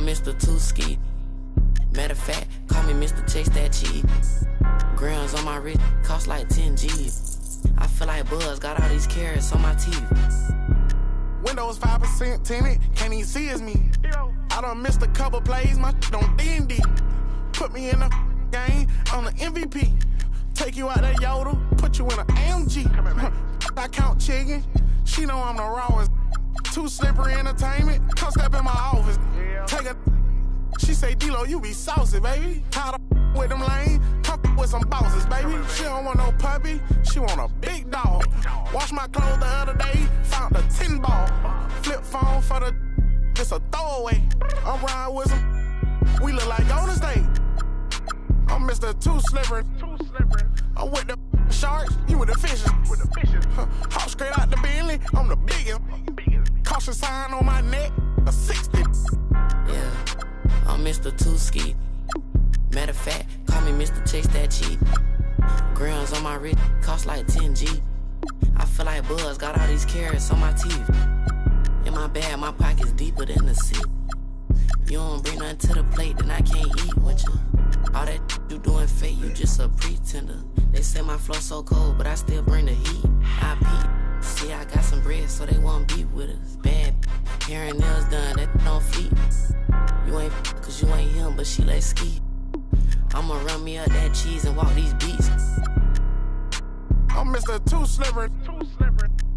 Mr. Two-Ski. Matter of fact, call me Mr. Chase That Cheese. Grams on my wrist, cost like 10 G's. I feel like Buzz, got all these carrots on my teeth. Windows 5% tinted, can't even see it's me. I done missed a couple plays, my on D&D. Put me in the game, I'm the MVP. Take you out that Yoda, put you in an AMG. I count chicken, she know I'm the rawest. Too slippery entertainment, come step in my office. Take a, she say, D-Lo, you be saucy, baby. How the with them lanes, come with some bosses, baby. She don't want no puppy, she want a big dog. Wash my clothes the other day, found a 10 ball. Flip phone for the, it's a throwaway. I'm riding with some, we look like Golden State. I'm Mr. Too Slippery. I'm with the sharks, you with the fishes. Hop straight out the Bentley, I'm the biggest. Caution sign on my neck, a 60. Yeah, I'm Mr. Two-Ski. Matter of fact, call me Mr. Chase That Cheese. Grams on my wrist, cost like 10 G. I feel like Buzz, got all these carrots on my teeth. In my bag, my pocket's deeper than the sea. You don't bring nothing to the plate, then I can't eat with you. All that you doing fake, you just a pretender. They say my flow so cold, but I still bring the heat. I peep. See, I got some bread, so they won't be with us. Bad hair and nails done, that don't fleet. You ain't cause you ain't him, but she let ski. I'ma run me up that cheese and walk these beats. I'm Mr. Too Slippery.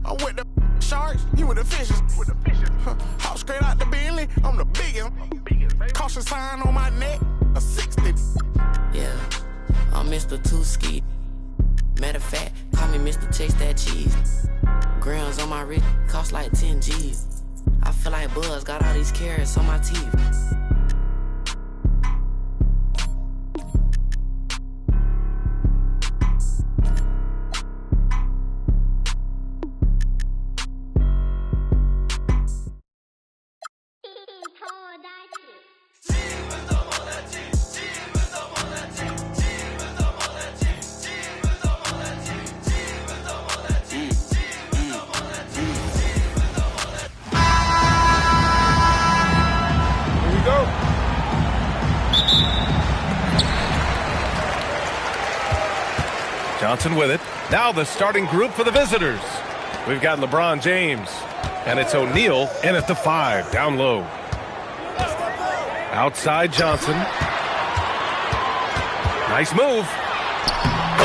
I'm with the sharks, you with the fishes. Hop straight out the Bentley, I'm the biggest. Caution sign on my neck, a 60. Yeah, I'm Mr. Two-Ski. Matter of fact, call me Mr. Chase That Cheese. Grams on my wrist, cost like 10 G's. I feel like Buzz, got all these carrots on my teeth. Johnson with it. Now the starting group for the visitors. We've got LeBron James. And it's O'Neal in at the 5, down low. Outside Johnson. Nice move.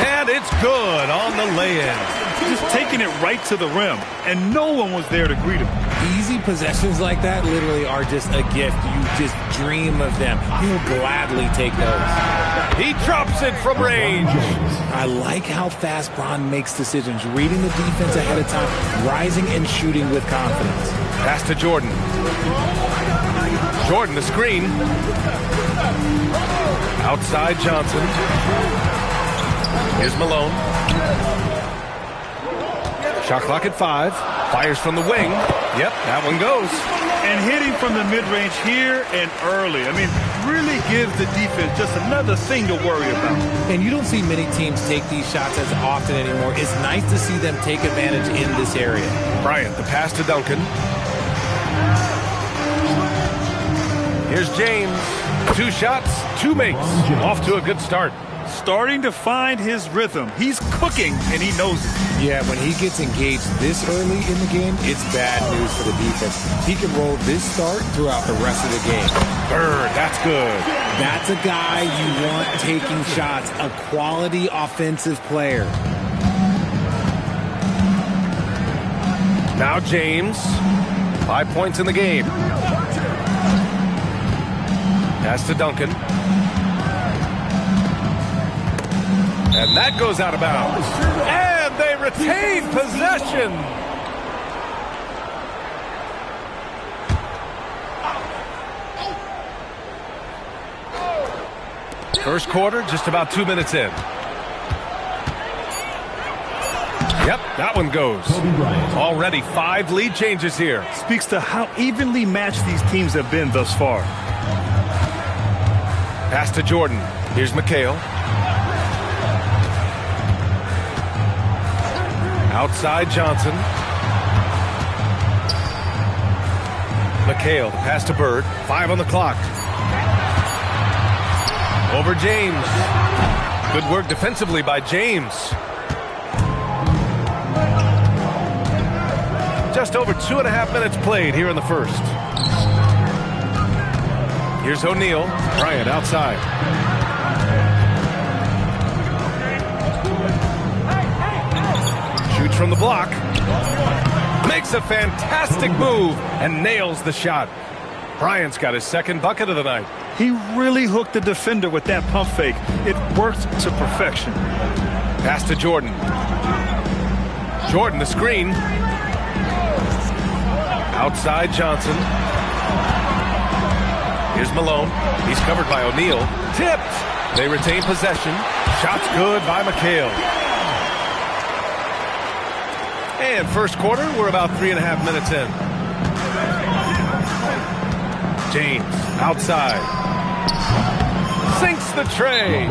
And it's good on the lay-in. Just taking it right to the rim, and no one was there to greet him. Easy possessions like that literally are just a gift. You just dream of them. He'll gladly take those. He drops it from range. I like how fast Bron makes decisions, reading the defense ahead of time, rising and shooting with confidence. Pass to Jordan. Jordan, the screen. Outside Johnson. Here's Malone. Shot clock at 5. Fires from the wing. Yep, that one goes. And hitting from the mid-range here and early. I mean, really gives the defense just another thing to worry about. And you don't see many teams take these shots as often anymore. It's nice to see them take advantage in this area. Bryant, the pass to Duncan. Here's James. 2 shots, 2 makes. Off to a good start. Starting to find his rhythm. He's cooking, and he knows it. Yeah, when he gets engaged this early in the game, it's bad news for the defense. He can roll this start throughout the rest of the game. Bird, that's good. That's a guy you want taking shots, a quality offensive player. Now James. 5 points in the game. Pass to Duncan. And that goes out of bounds. And they retain possession. First quarter, just about 2 minutes in. Yep, that one goes. Already 5 lead changes here. Speaks to how evenly matched these teams have been thus far. Pass to Jordan. Here's McHale. Outside Johnson. McHale, the pass to Bird. 5 on the clock. Over James. Good work defensively by James. Just over 2.5 minutes played here in the first. Here's O'Neal. Bryant outside. Shoots from the block. Makes a fantastic move and nails the shot. Bryant's got his second bucket of the night. He really hooked the defender with that pump fake. It worked to perfection. Pass to Jordan. Jordan, the screen. Outside Johnson. Here's Malone. He's covered by O'Neal. Tipped. They retain possession. Shot's good by McHale. And first quarter, we're about 3.5 minutes in. James outside. Sinks the tray.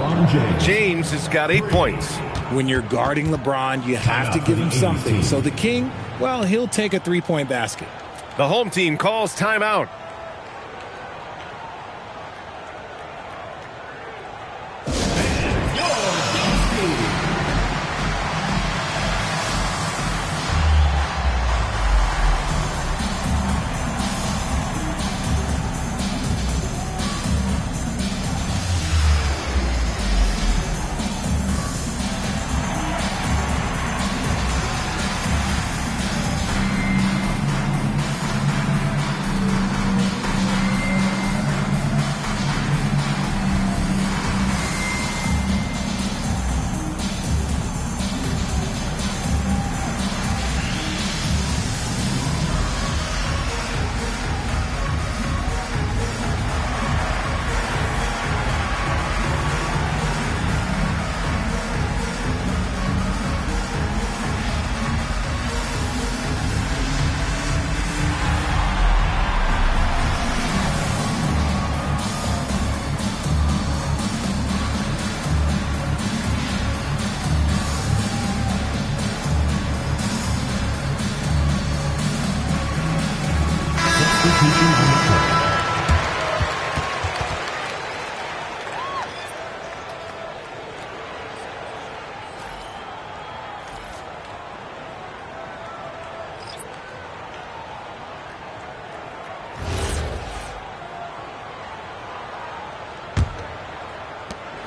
James has got 8 points. When you're guarding LeBron, you have to give him something. So the King, well, he'll take a three-point basket. The home team calls timeout.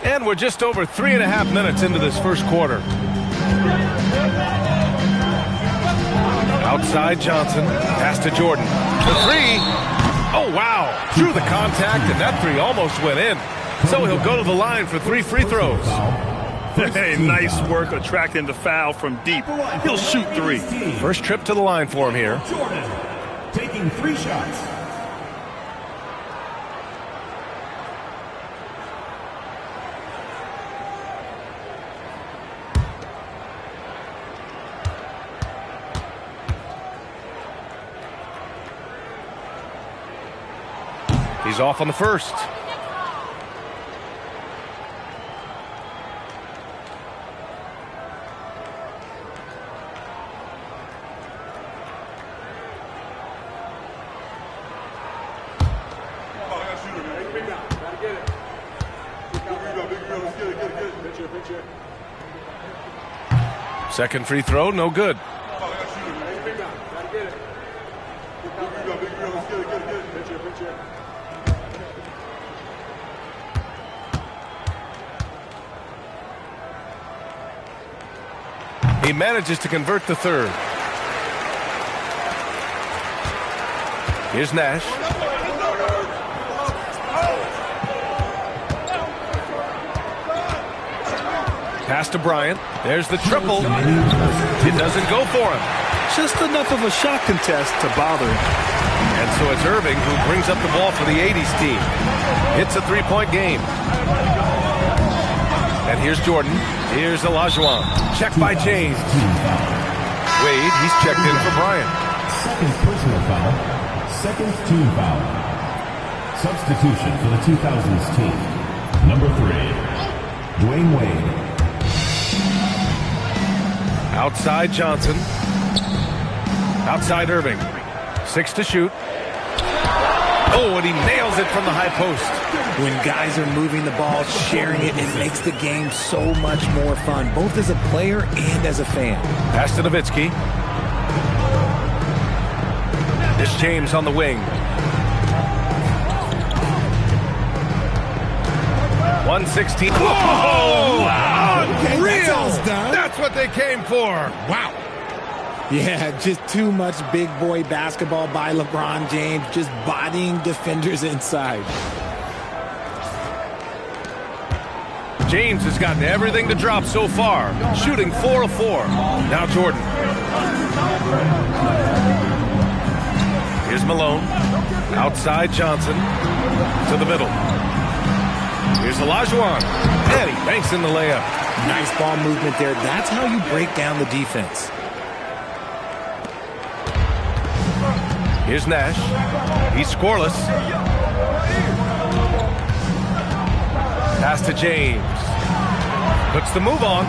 And we're just over 3.5 minutes into this first quarter. Outside Johnson. Pass to Jordan. The three. Oh, wow. Through the contact, and that three almost went in. So he'll go to the line for 3 free throws. Hey, nice work attracting the foul from deep. He'll shoot 3. First trip to the line for him here. Jordan taking 3 shots. He's off on the first. Second free throw, no good. He manages to convert the third. Here's Nash. Pass to Bryant. There's the triple. It doesn't go for him. Just enough of a shot contest to bother him. And so it's Irving who brings up the ball for the 80s team. It's a 3-point game. And here's Jordan. Here's Olajuwon. Checked by James. Wade, he's checked in for Bryant. Second personal foul. Second team foul. Substitution for the 2000s team. Number 3, Dwayne Wade. Outside Johnson. Outside Irving. 6 to shoot. Oh, and he nails it from the high post. When guys are moving the ball, sharing it, it makes the game so much more fun, both as a player and as a fan. Pass to Nowitzki. It's James on the wing. 116. Whoa! Wow! Unreal! That's what they came for. Wow. Yeah, just too much big boy basketball by LeBron James, just bodying defenders inside. James has gotten everything to drop so far, shooting 4 of 4. Now Jordan. Here's Malone. Outside Johnson. To the middle. Here's Olajuwon. And he banks in the layup. Nice ball movement there. That's how you break down the defense. Here's Nash. He's scoreless. Pass to James. Puts the move on.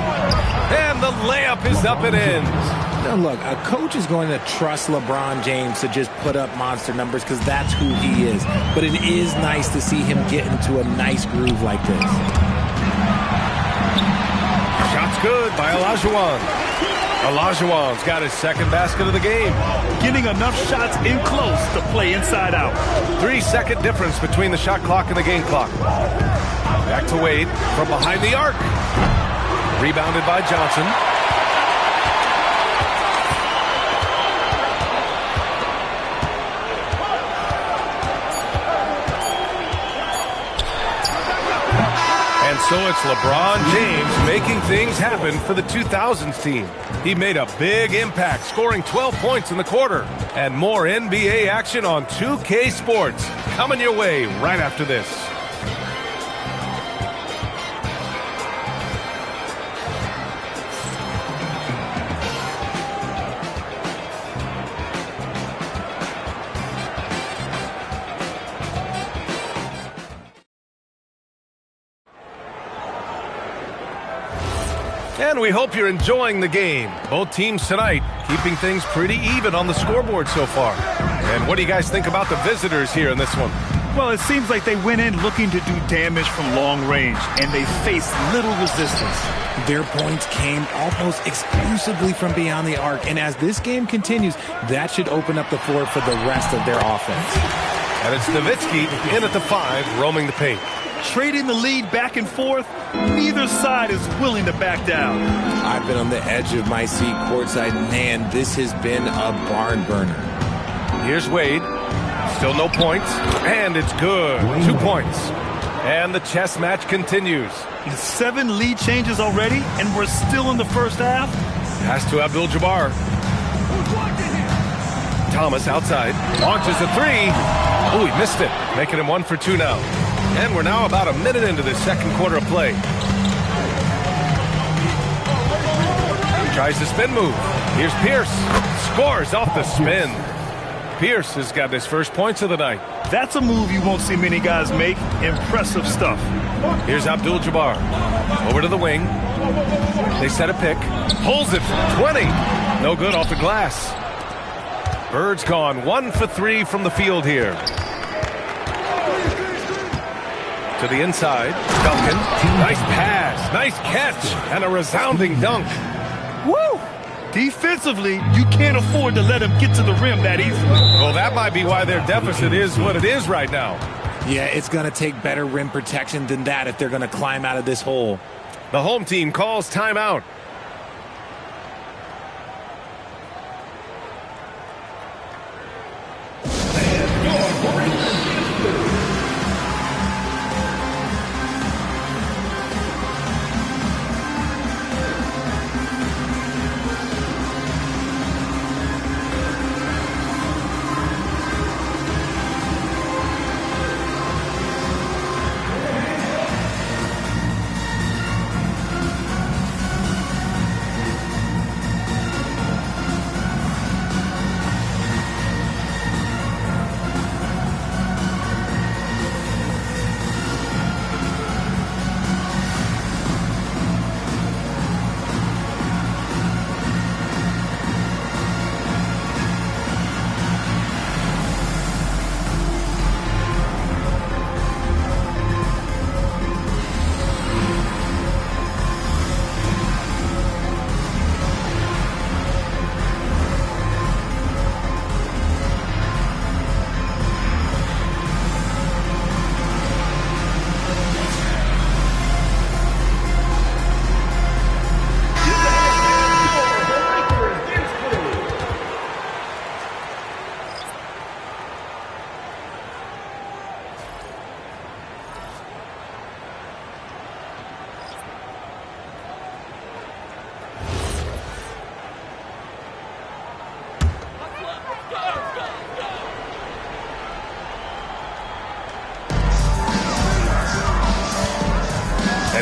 And the layup is up and in. Now look, a coach is going to trust LeBron James to just put up monster numbers because that's who he is. But it is nice to see him get into a nice groove like this. Shot's good by Olajuwon. Olajuwon's got his second basket of the game. Getting enough shots in close to play inside out. 3-second difference between the shot clock and the game clock. Back to Wade from behind the arc. Rebounded by Johnson. And so it's LeBron James making things happen for the 2000s team. He made a big impact, scoring 12 points in the quarter. And more NBA action on 2K Sports coming your way right after this. And we hope you're enjoying the game. Both teams tonight keeping things pretty even on the scoreboard so far. And what do you guys think about the visitors here in this one? Well, it seems like they went in looking to do damage from long range, and they faced little resistance. Their points came almost exclusively from beyond the arc, and as this game continues, that should open up the floor for the rest of their offense. And it's Nowitzki in at the 5, roaming the paint. Trading the lead back and forth, neither side is willing to back down. I've been on the edge of my seat courtside. Man, this has been a barn burner. Here's Wade. Still no points. And it's good. 2 points. And the chess match continues. 7 lead changes already, and we're still in the first half. Pass to Abdul-Jabbar. Thomas outside. Launches a 3. Oh, he missed it. Making him 1 for 2 now. And we're now about a minute into the second quarter of play. Tries the spin move. Here's Pierce. Scores off the spin. Pierce has got his first points of the night. That's a move you won't see many guys make. Impressive stuff. Here's Abdul-Jabbar. Over to the wing. They set a pick. Pulls it from 20. No good off the glass. Bird's gone 1 for 3 from the field here. To the inside. Duncan. Nice pass. Nice catch. And a resounding dunk. Woo! Defensively, you can't afford to let him get to the rim that easily. Well, that might be why their deficit is what it is right now. Yeah, it's going to take better rim protection than that if they're going to climb out of this hole. The home team calls timeout.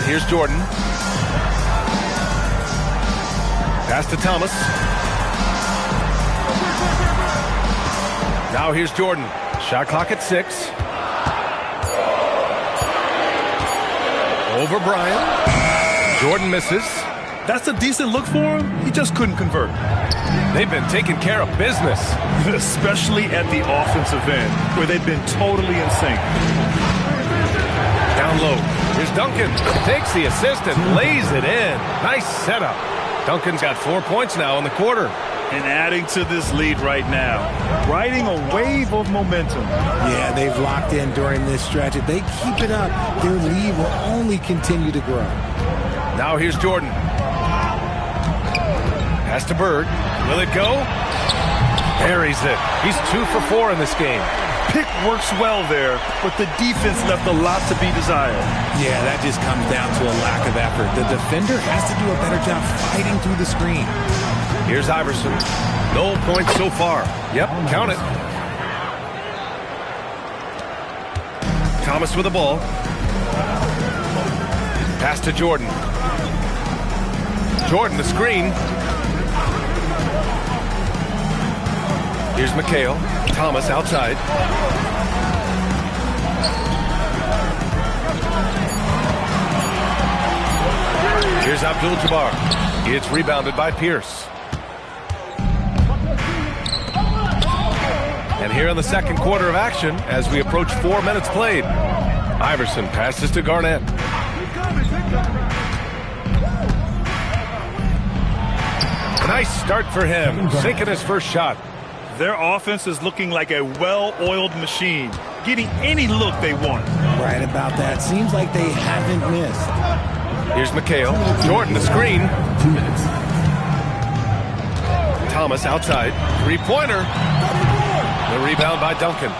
here's Jordan. Pass to Thomas. Now here's Jordan. Shot clock at 6. Over Bryant. Jordan misses. That's a decent look for him. He just couldn't convert. They've been taking care of business. Especially at the offensive end, where they've been totally in sync. Down low. Here's Duncan. Takes the assist and lays it in. Nice setup. Duncan's got 4 points now in the quarter. And adding to this lead right now. Riding a wave of momentum. Yeah, they've locked in during this stretch. If they keep it up, their lead will only continue to grow. Now here's Jordan. Pass to Bird. Will it go? Buries it. He's 2 for 4 in this game. Pick works well there, but the defense left a lot to be desired. Yeah, that just comes down to a lack of effort. The defender has to do a better job fighting through the screen. Here's Iverson. No points so far. Yep, count it. Thomas with the ball. Pass to Jordan. Jordan, the screen. Here's McHale. Thomas outside. Here's Abdul-Jabbar. It's rebounded by Pierce. And here in the second quarter of action, as we approach 4 minutes played, Iverson passes to Garnett. Nice start for him, sinking his first shot. Their offense is looking like a well-oiled machine, getting any look they want. Right about that. Seems like they haven't missed. Here's McHale. Jordan, the screen. 2 minutes. Thomas outside. Three-pointer. The rebound by Duncan.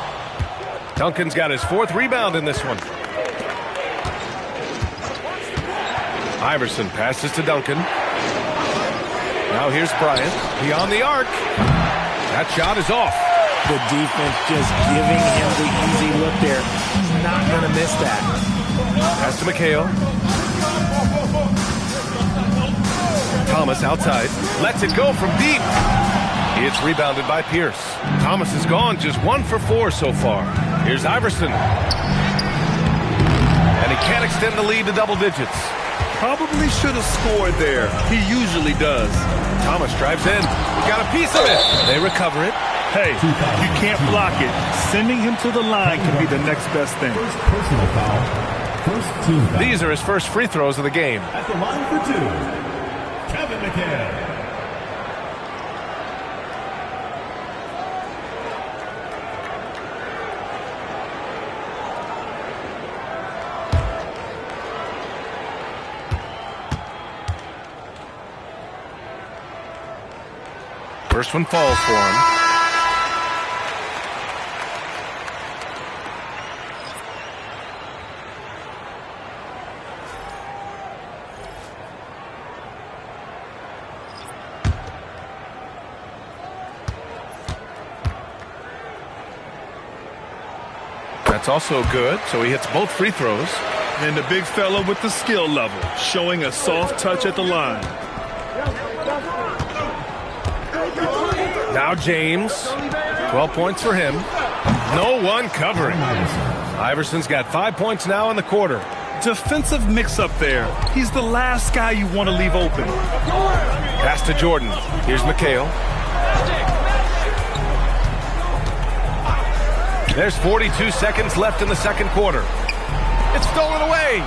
Duncan's got his 4th rebound in this one. Iverson passes to Duncan. Now here's Bryant. Beyond the arc. That shot is off. The defense just giving him the easy look there. He's not going to miss that. Pass to McHale. Thomas outside. Lets it go from deep. It's rebounded by Pierce. Thomas is gone, just 1 for 4 so far. Here's Iverson. And he can't extend the lead to double digits. Probably should have scored there. He usually does. Thomas drives in. Got a piece of it. They recover it. Hey, you can't block it. Sending him to the line can be the next best thing. First personal foul. First team foul. These are his first free throws of the game. At the line for 2, Kevin McHale. First one falls for him. That's also good, so he hits both free throws. And the big fella with the skill level, showing a soft touch at the line. Now James, 12 points for him. No one covering. Iverson's got 5 points now in the quarter. Defensive mix-up there. He's the last guy you want to leave open. Pass to Jordan. Here's McHale. There's 42 seconds left in the second quarter. It's stolen away.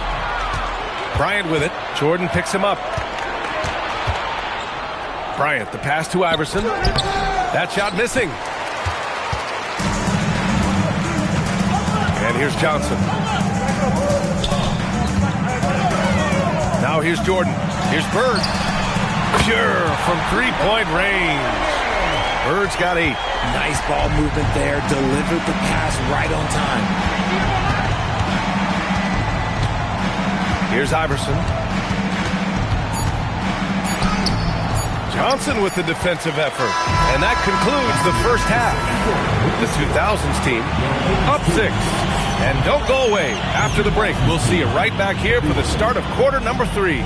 Bryant with it. Jordan picks him up. Bryant, the pass to Iverson. That shot missing. And here's Johnson. Now here's Jordan. Here's Bird. Pure from three-point range. Bird's got 8. Nice ball movement there. Delivered the pass right on time. Here's Iverson. Johnson with the defensive effort. And that concludes the first half. The 2000s team up 6. And don't go away. After the break, we'll see you right back here for the start of quarter number 3.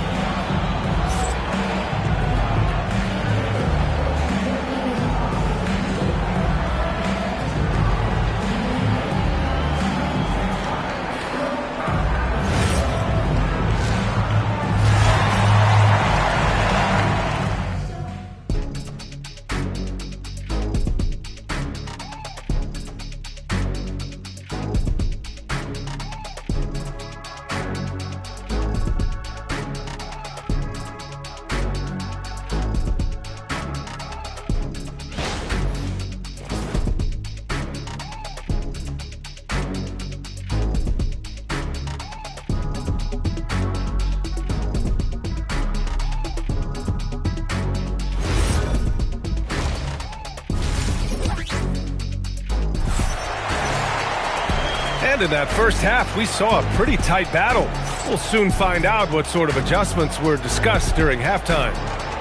In that first half, we saw a pretty tight battle. We'll soon find out what sort of adjustments were discussed during halftime.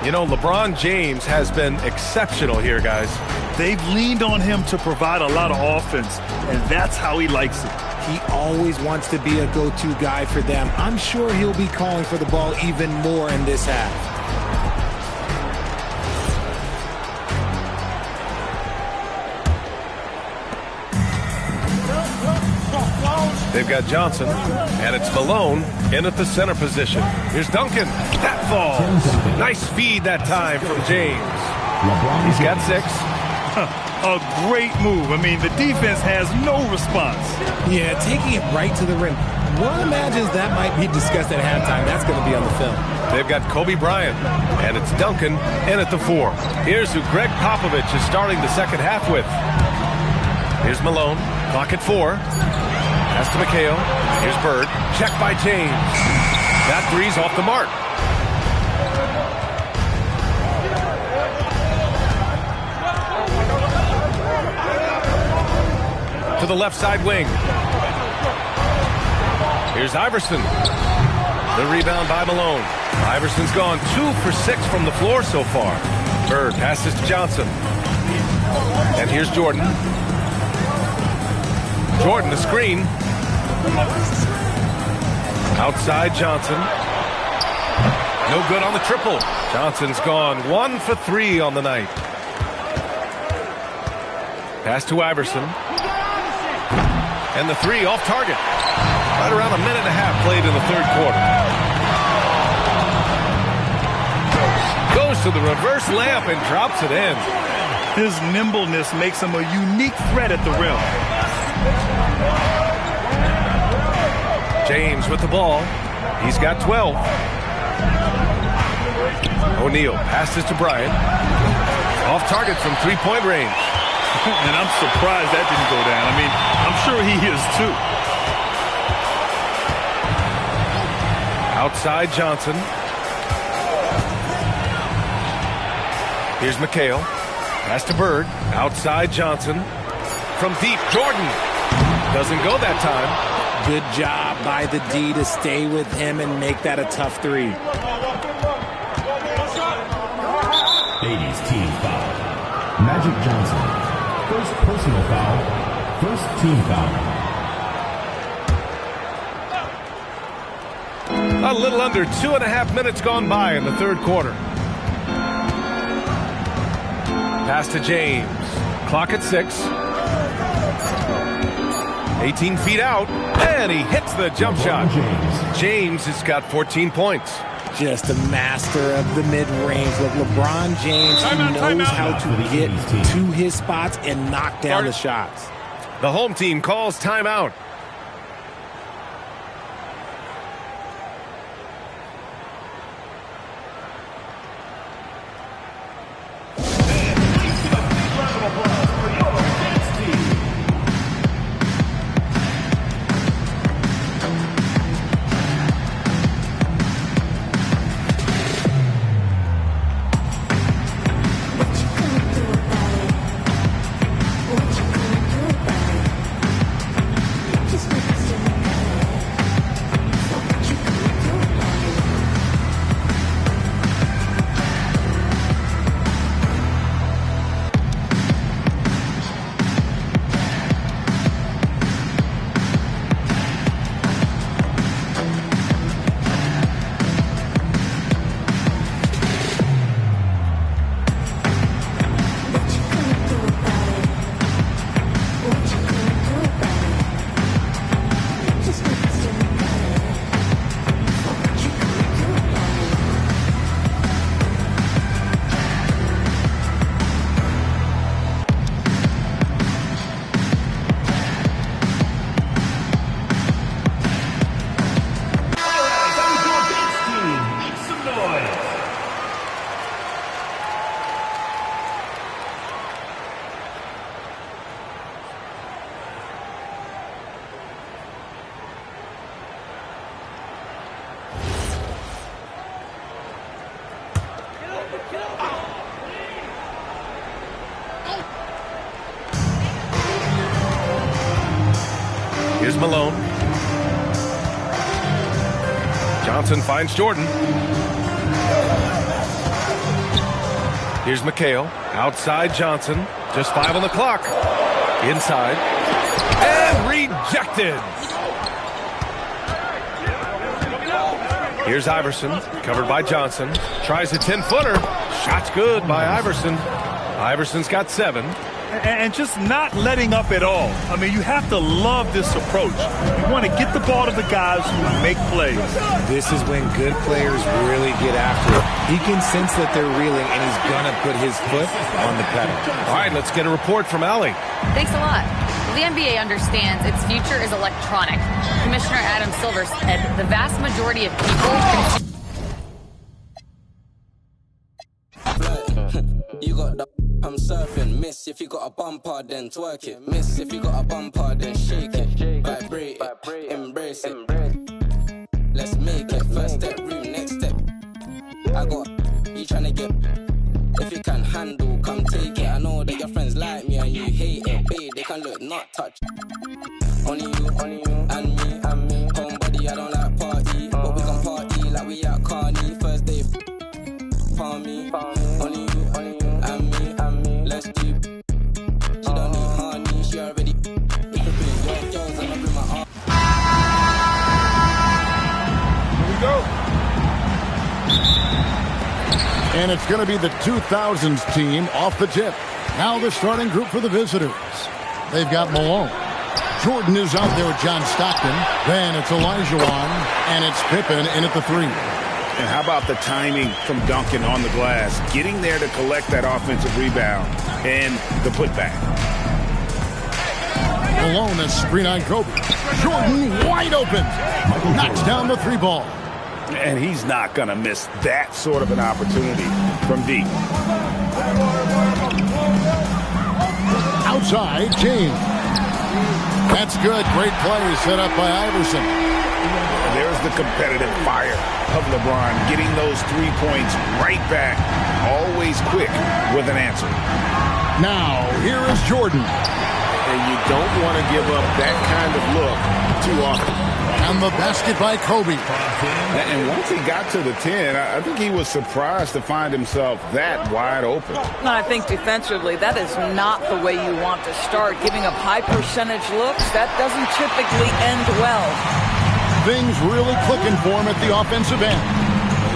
You know, LeBron James has been exceptional here, guys. They've leaned on him to provide a lot of offense, and that's how he likes it. He always wants to be a go-to guy for them. I'm sure he'll be calling for the ball even more in this half. They've got Johnson, and it's Malone in at the center position. Here's Duncan. That falls. Nice feed that time from James. He's got 6. A great move. I mean, the defense has no response. Yeah, taking it right to the rim. One imagines that might be discussed at halftime. That's going to be on the film. They've got Kobe Bryant, and it's Duncan in at the 4. Here's who Greg Popovich is starting the second half with. Here's Malone. Clock at 4. Pass to McHale. Here's Bird. Check by James. That three's off the mark. To the left side wing. Here's Iverson. The rebound by Malone. Iverson's gone 2 for 6 from the floor so far. Bird passes to Johnson. And here's Jordan. Jordan, the screen. Outside Johnson. No good on the triple. Johnson's gone 1 for 3 on the night. Pass to Iverson. And the 3 off target. Right around a minute and a half played in the third quarter. Goes to the reverse layup and drops it in. His nimbleness makes him a unique threat at the rim. James with the ball. He's got 12. O'Neal passes to Bryant. Off target from three-point range. And I'm surprised that didn't go down. I mean, I'm sure he is too. Outside Johnson. Here's McHale. Pass to Bird. Outside Johnson. From deep, Jordan. Doesn't go that time. Good job by the D to stay with him and make that a tough 3. 80s team foul. Magic Johnson. First personal foul. First team foul. A little under 2.5 minutes gone by in the third quarter. Pass to James. Clock at 6. 18 feet out, and he hits the jump shot. James has got 14 points. Just a master of the mid-range. With LeBron James, he knows how to get to his spots and knock down the shots. The home team calls timeout. Here's Malone. Johnson finds Jordan. Here's McHale. Outside Johnson. Just 5 on the clock. Inside. And rejected. Here's Iverson. Covered by Johnson. Tries a 10-footer. Shot's good by Iverson. Iverson's got 7. And just not letting up at all. I mean, you have to love this approach. You want to get the ball to the guys who make plays. This is when good players really get after it. He can sense that they're reeling, and he's going to put his foot on the pedal. All right, let's get a report from Allie. Thanks a lot. The NBA understands its future is electronic. Commissioner Adam Silver said the vast majority of people... You got the... I'm surfing, miss if you got a bumper, then twerk it. Miss if you got a bumper, then shake it. Vibrate it, embrace it. Let's make it. First step, room, next step. I got you tryna get. If you can handle, come take it. I know that your friends like me and you hate it. Babe, they can look, not touch. Only you, and me. Homebody, I don't like party, but we can party like we at Carney. First day, palm me. Only you, and me. Let's do. She don't need honey, she already. You can bring your girls and I bring my arm. Here we go. And it's going to be the 2000s team off the tip. Now the starting group for the visitors. They've got Malone. Jordan is out there with John Stockton. Then it's Olajuwon, and it's Pippen in at the 3. And how about the timing from Duncan on the glass, getting there to collect that offensive rebound and the putback. Malone has screen on Kobe. Jordan wide open. Knocks down the 3 ball. And he's not going to miss that sort of an opportunity from deep. Outside, James. That's good. Great play set up by Iverson. There's the competitive fire of LeBron, getting those 3 points right back, always quick with an answer. Now, here is Jordan. And you don't want to give up that kind of look too often. And the basket by Kobe. And once he got to the 10, I think he was surprised to find himself that wide open. No, I think defensively, that is not the way you want to start. Giving up high percentage looks, that doesn't typically end well. Things really clicking for him at the offensive end.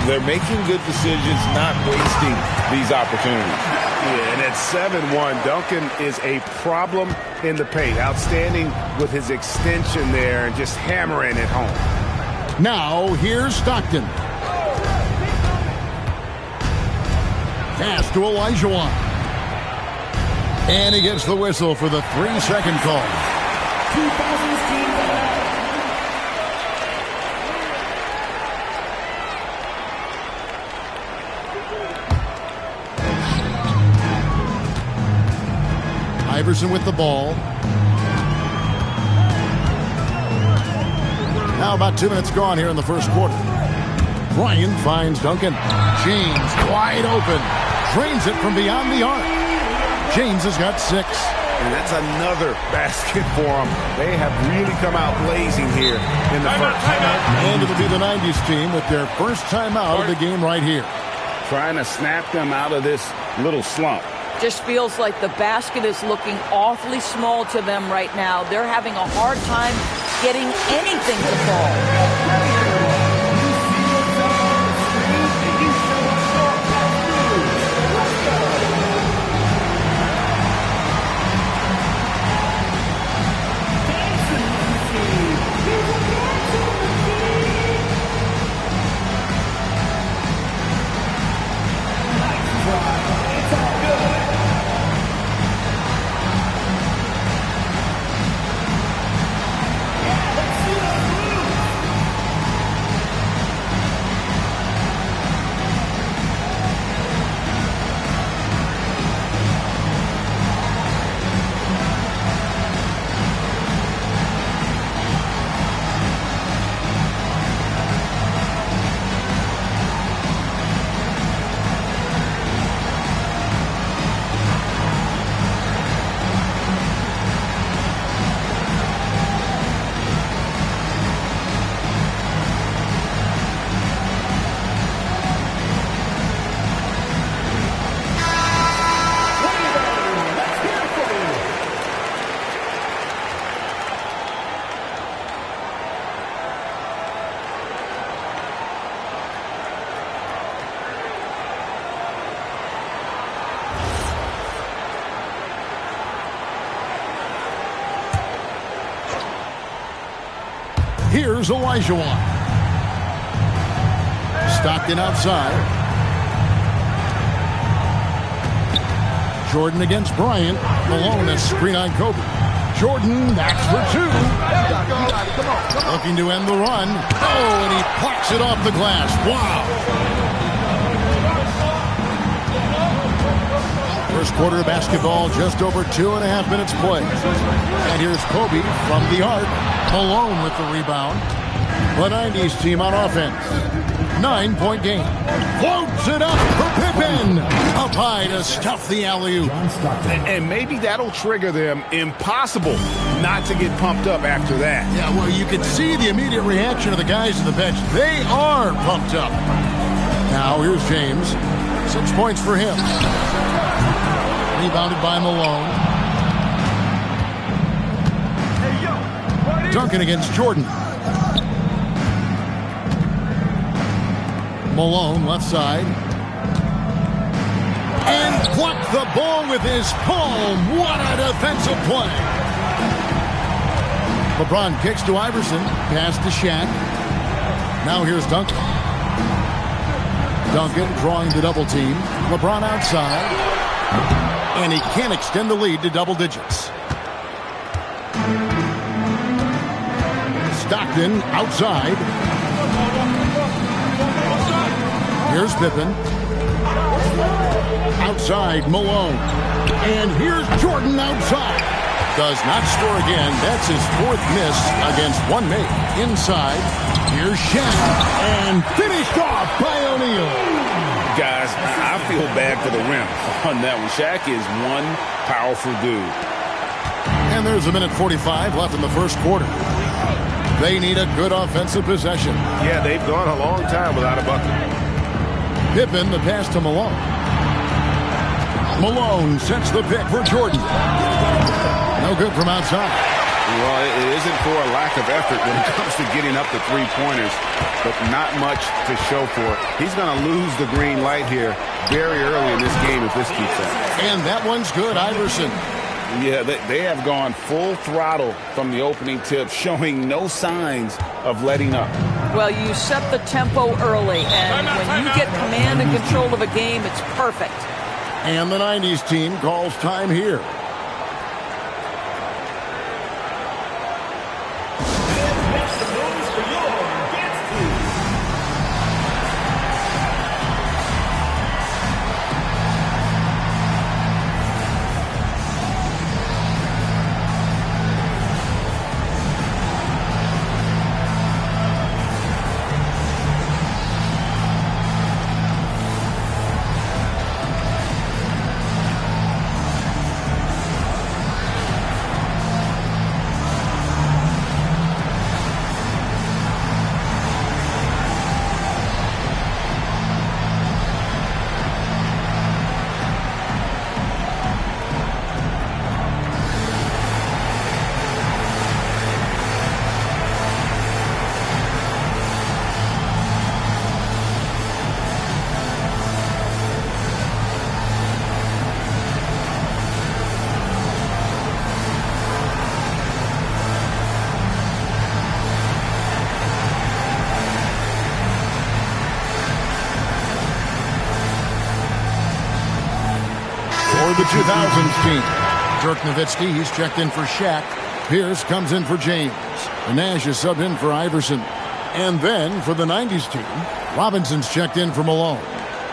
They're making good decisions, not wasting these opportunities. Yeah, and at 7-1, Duncan is a problem in the paint. Outstanding with his extension there and just hammering it home. Now, here's Stockton. Pass to Olajuwon. And he gets the whistle for the 3-second call. 2000's team. Iverson with the ball. Now about 2 minutes gone here in the first quarter. Bryant finds Duncan. James wide open. Drains it from beyond the arc. James has got 6. And that's another basket for them. They have really come out blazing here in the first. And it'll be the 90s team with their first timeout of the game right here. Trying to snap them out of this little slump. Just feels like the basket is looking awfully small to them right now. They're having a hard time getting anything to fall. Here's Olajuwon. Stockton outside. Jordan against Bryant. Malone has screen on Kobe. Jordan, that's for two. Looking to end the run. Oh, and he plucks it off the glass. Wow. First quarter of basketball, just over 2.5 minutes played. And here's Kobe from the arc. Malone with the rebound. The 90s team on offense. 9-point game. Floats it up for Pippen. Up high to stuff the alley-oop. And maybe that'll trigger them. Impossible not to get pumped up after that. Yeah, well, you can see the immediate reaction of the guys on the bench. They are pumped up. Now, here's James. 6 points for him. Rebounded by Malone. Duncan against Jordan. Malone, left side. And blocked the ball with his palm. What a defensive play. LeBron kicks to Iverson. Pass to Shaq. Now here's Duncan. Duncan drawing the double team. LeBron outside. And he can't extend the lead to double digits. Stockton outside. Here's Pippen. Outside, Malone. And here's Jordan outside. Does not score again. That's his 4th miss against one mate. Inside, here's Shaq. And finished off by O'Neal. Guys, I feel bad for the rim on that one. Shaq is one powerful dude. And there's 1:45 left in the first quarter. They need a good offensive possession. Yeah, they've gone a long time without a bucket. Pippen, the pass to Malone. Malone sets the pick for Jordan. No good from outside. Well, it isn't for a lack of effort when it comes to getting up the three-pointers, but not much to show for it. He's going to lose the green light here very early in this game if this keeps up. And that one's good, Iverson. Yeah, they have gone full throttle from the opening tip, showing no signs of letting up. Well, you set the tempo early, and when you get command and control of a game, it's perfect. And the 90s team calls time here. The 2000s team. Dirk Nowitzki, he's checked in for Shaq. Pierce comes in for James. Nash is subbed in for Iverson. And then for the 90s team, Robinson's checked in for Malone.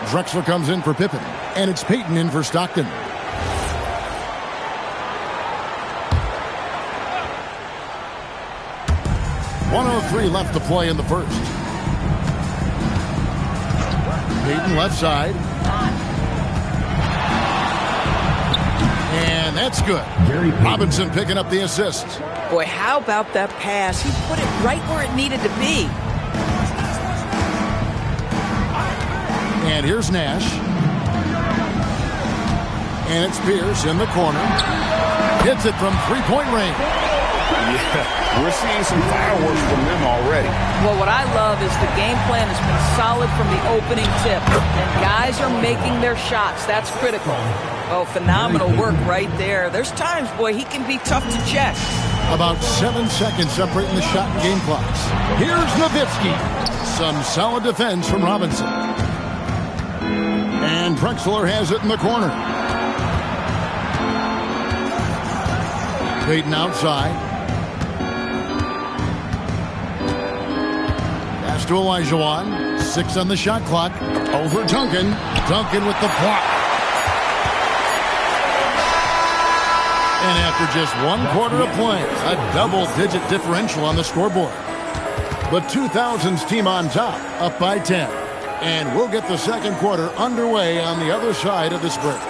Drexler comes in for Pippen. And it's Payton in for Stockton. .103 left to play in the first. Payton left side. And that's good. Robinson picking up the assist. Boy, how about that pass? He put it right where it needed to be. And here's Nash. And it's Pierce in the corner. Hits it from three-point range. Yeah, we're seeing some fireworks from them already. Well, what I love is the game plan has been solid from the opening tip. And guys are making their shots. That's critical. Oh, phenomenal work right there. There's times, boy, he can be tough to check. About 7 seconds separating the shot and game clocks. Here's Nowitzki. Some solid defense from Robinson. And Drexler has it in the corner. Payton outside. Pass to Olajuwon. 6 on the shot clock. Over Duncan. Duncan with the block. And after just 1 quarter of play, a double-digit differential on the scoreboard. The 2000s team on top, up by 10. And we'll get the second quarter underway on the other side of this break.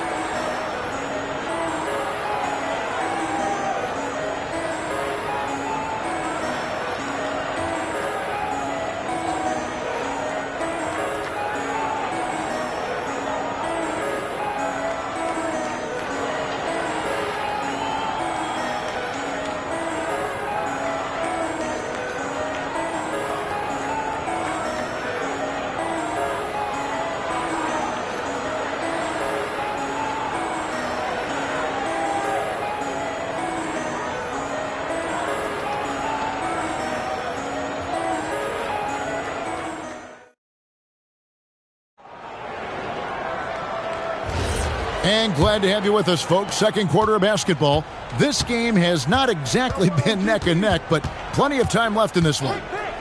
And glad to have you with us, folks. Second quarter of basketball. This game has not exactly been neck and neck, but plenty of time left in this one.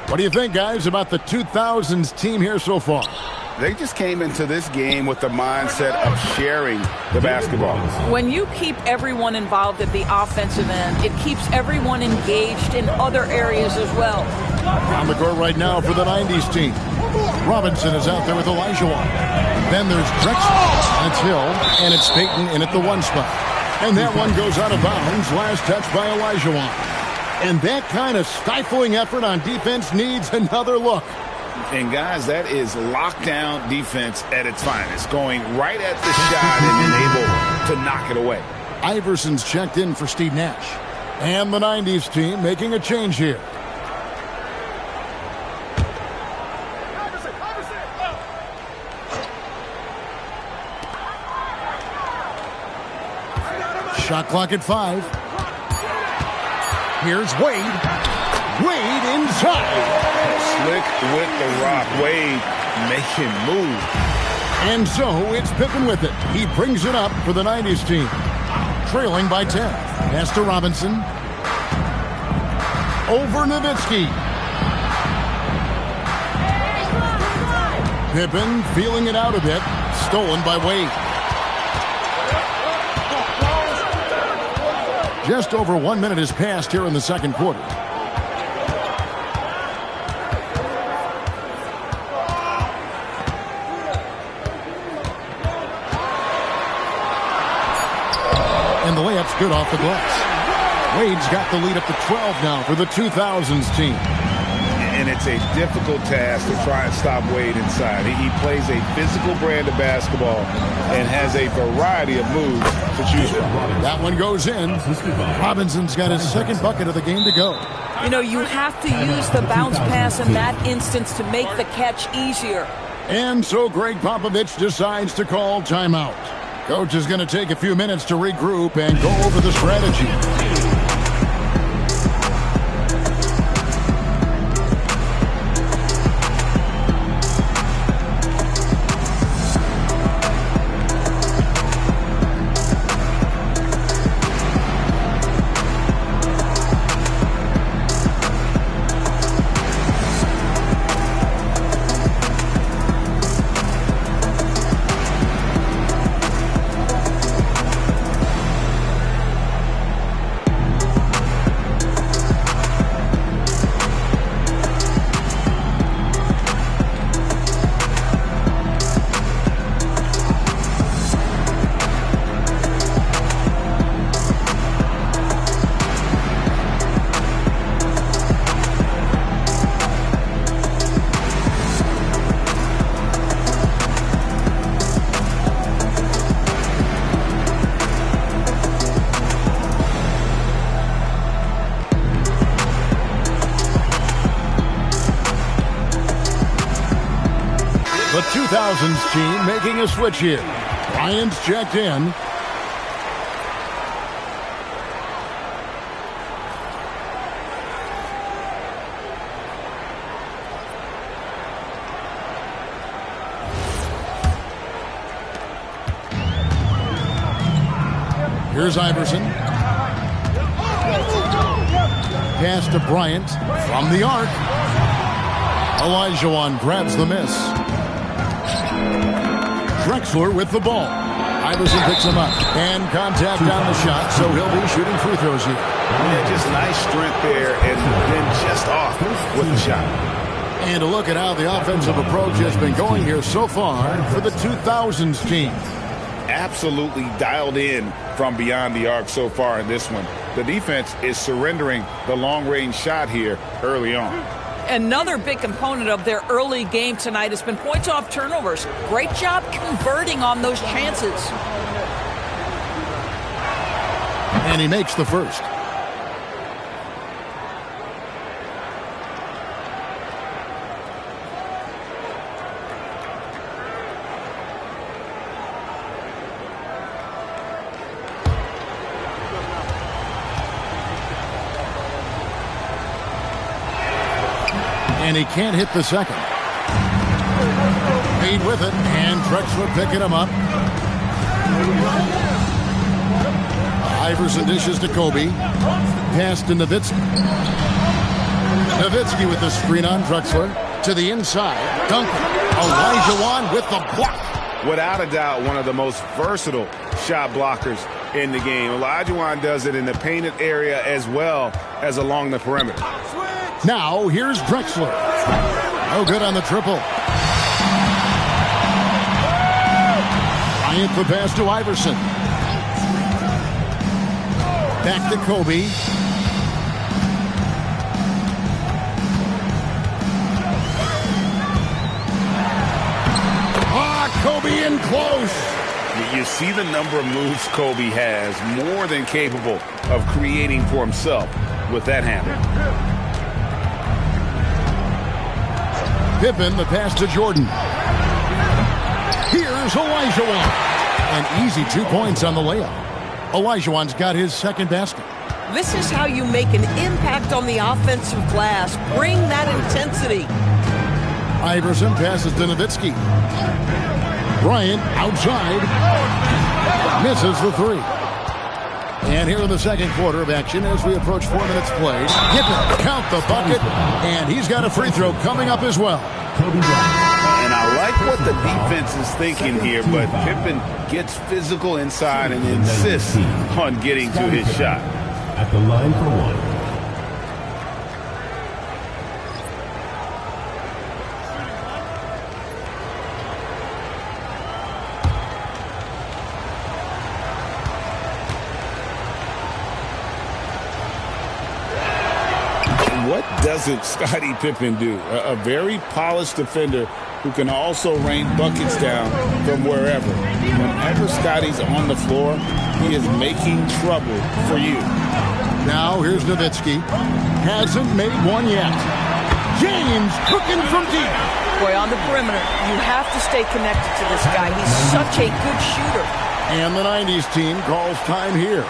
What do you think, guys, about the 2000s team here so far? They just came into this game with the mindset of sharing the basketball. When you keep everyone involved at the offensive end, it keeps everyone engaged in other areas as well. On the court right now for the 90s team. Robinson is out there with Olajuwon. Then there's Drexler. That's Hill. And it's Payton in at the 1 spot. And that one goes out of bounds. Last touch by Olajuwon. And that kind of stifling effort on defense needs another look. And, guys, that is lockdown defense at its finest. Going right at the shot and then able to knock it away. Iverson's checked in for Steve Nash. And the 90s team making a change here. Shot clock at 5. Here's Wade. Wade inside. Slick with the rock. Wade making move. And so it's Pippen with it. He brings it up for the 90s team. Trailing by 10. Pass to Robinson. Over Nowitzki. Pippen feeling it out a bit. Stolen by Wade. Just over 1 minute has passed here in the second quarter. And the layup's good off the glass. Wade's got the lead up to 12 now for the 2000s team. And it's a difficult task to try and stop Wade inside. He plays a physical brand of basketball and has a variety of moves to choose from. That one goes in. Robinson's got his second bucket of the game to go. You know, you have to use the bounce pass in that instance to make the catch easier. And so Greg Popovich decides to call timeout. Coach is going to take a few minutes to regroup and go over the strategy. The 2000s team making a switch here. Bryant's checked in. Here's Iverson. Pass to Bryant from the arc. Olajuwon grabs the miss. Drexler with the ball. Iverson picks him up. And contact on the shot, so he'll be shooting free throws here. Yeah, just nice strength there, and then just off with the shot. And a look at how the offensive approach has been going here so far for the 2000s team. Absolutely dialed in from beyond the arc so far in this one. The defense is surrendering the long-range shot here early on. Another big component of their early game tonight has been points off turnovers. Great job converting on those chances. And he makes the first. And he can't hit the second. Feed with it, and Drexler picking him up. Iverson dishes to Kobe. Pass to Nowitzki. Nowitzki with the screen on Drexler. To the inside. Duncan. Olajuwon with the block. Without a doubt, one of the most versatile shot blockers in the game. Olajuwon does it in the painted area as well as along the perimeter. Now, here's Drexler. No good on the triple. Bryant the pass to Iverson. Back to Kobe. Kobe in close. You see the number of moves Kobe has, more than capable of creating for himself with that handle. Pippen, the pass to Jordan. Here's Olajuwon. An easy 2 points on the layup. Olajuwon's got his second basket. This is how you make an impact on the offensive glass. Bring that intensity. Iverson passes to Nowitzki. Bryant outside. Misses the three. And here in the second quarter of action as we approach 4 minutes played. Pippen, count the bucket. And he's got a free throw coming up as well. And I like what the defense is thinking here, but Pippen gets physical inside and insists on getting to his shot. At the line for one. What doesn't Scottie Pippen do? A very polished defender who can also rain buckets down from wherever. Whenever Scottie's on the floor, he is making trouble for you. Now here's Nowitzki. Hasn't made one yet. James cooking from deep. Boy, on the perimeter, you have to stay connected to this guy. He's such a good shooter. And the 90s team calls time here.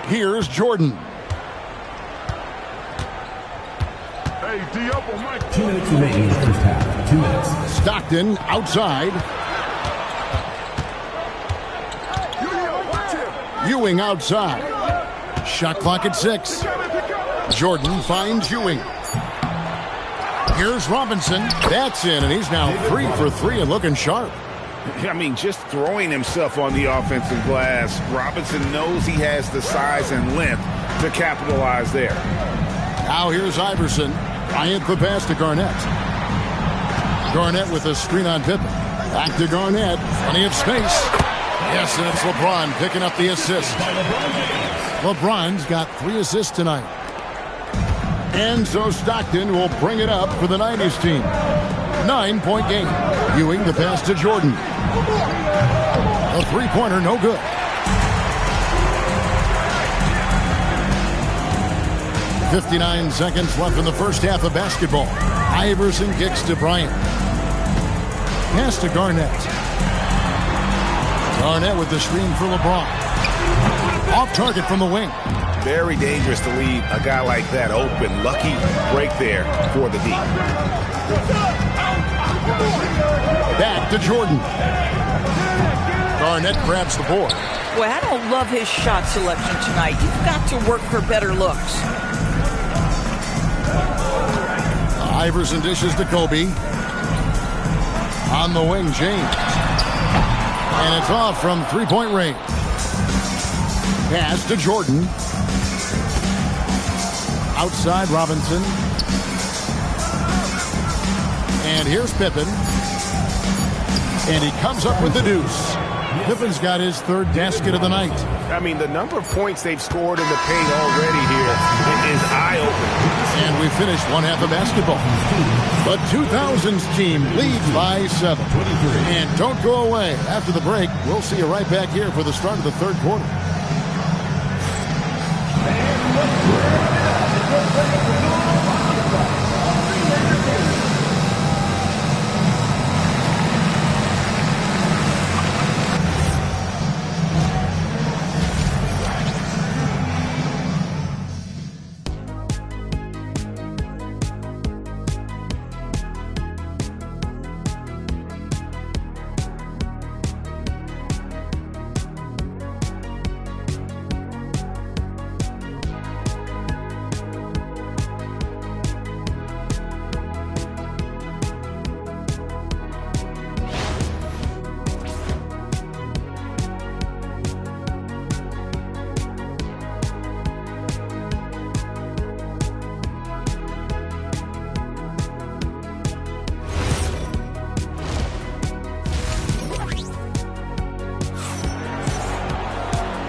Here's Jordan. 2 minutes remaining in the first half. 2 minutes. Stockton outside. Ewing outside. Shot clock at 6. Jordan finds Ewing. Here's Robinson. That's in, and he's now 3 for 3 and looking sharp. I mean, just throwing himself on the offensive glass. Robinson knows he has the size and length to capitalize there. Now here's Iverson. Bryant the pass to Garnett. Garnett with a screen on Pippen. Back to Garnett. Plenty of space. Yes, and it's LeBron picking up the assist. LeBron's got 3 assists tonight. And so Stockton will bring it up for the 90s team. 9-point game. Ewing the pass to Jordan. A three-pointer, no good. .59 seconds left in the first half of basketball. Iverson kicks to Bryant. Pass to Garnett. Garnett with the screen for LeBron. Off target from the wing. Very dangerous to leave a guy like that open. Lucky break there for the D. Back to Jordan. Garnett grabs the board. Boy, I don't love his shot selection tonight. You've got to work for better looks. Iverson dishes to Kobe. On the wing, James. And it's off from three-point range. Pass to Jordan. Outside Robinson. And here's Pippen. And he comes up with the deuce. Pippen's got his 3rd basket of the night. I mean, the number of points they've scored in the paint already here is eye-opening. And we finished one half of basketball. The 2000s team leads by 7. And don't go away. After the break, we'll see you right back here for the start of the 3rd quarter.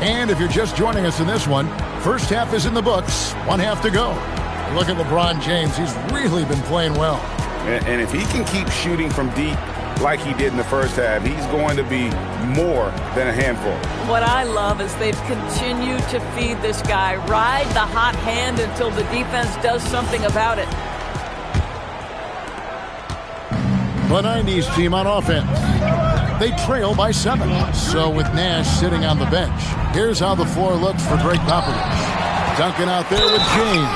And if you're just joining us in this one, first half is in the books. One half to go. Look at LeBron James. He's really been playing well. And if he can keep shooting from deep like he did in the first half, he's going to be more than a handful. What I love is they've continued to feed this guy. Ride the hot hand until the defense does something about it. The 90s team on offense. They trail by 7. So with Nash sitting on the bench, here's how the floor looks for Greg Popovich. Duncan out there with James.